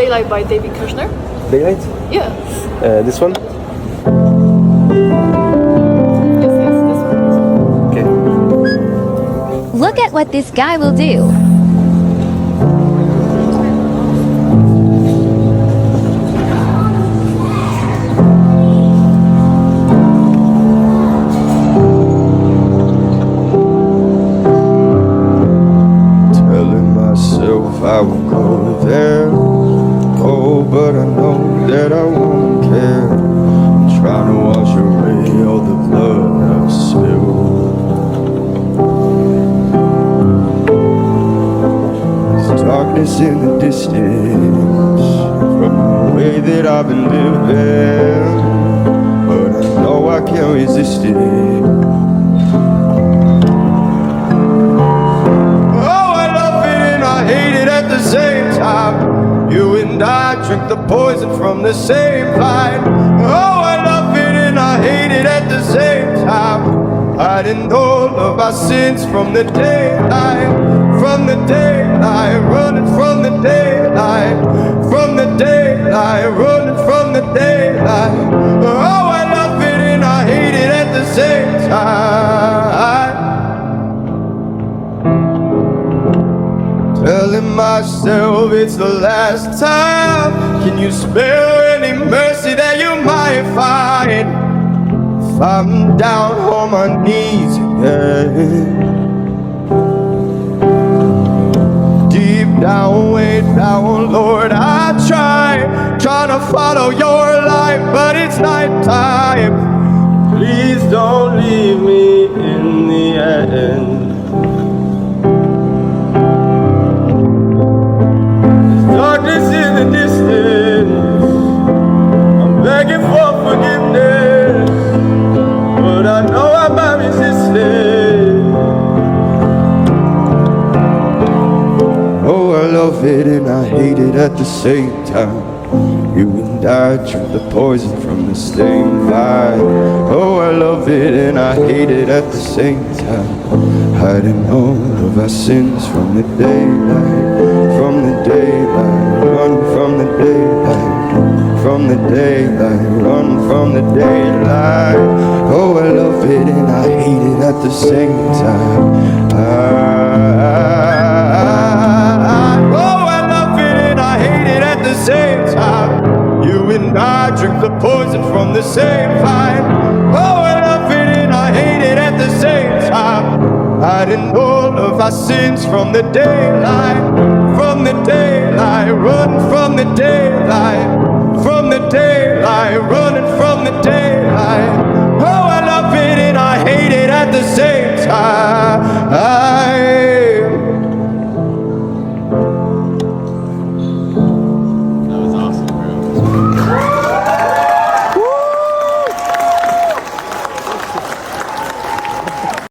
Daylight by David Kushner. Daylight? Yeah. This one? Yes, this one. Okay. Look at what this guy will do. Telling myself I will go there. Oh, but I know that I won't care. I'm trying to wash away all the blood I've spilled. There's darkness in the distance from the way that I've been living, but I know I can't resist it. At the same time, you and I drink the poison from the same vine. Oh, I love it and I hate it at the same time. Hiding all of our sins from the daylight, running from the daylight, running from the daylight. Oh, I love it and I hate it at the same time. Telling myself it's the last time. Can you spare any mercy that you might find if I'm down on my knees again? Deep down, way down, Lord, I trying to follow your light, but it's nighttime. Please don't leave me in the end. Darkness in the distance, I'm begging for forgiveness, but I know I might resist it. Oh, I love it and I hate it at the same time. You and I drink the poison from the same vine. Oh, I love it and I hate it at the same time. Hiding all of our sins from the daylight, run from the daylight, run from the daylight. Oh, I love it and I hate it at the same time. Oh, I love it and I hate it at the same time. You and I drink the poison from the same vine. Oh, I love it and I hate it at the same time. Hiding all of our sins from the daylight,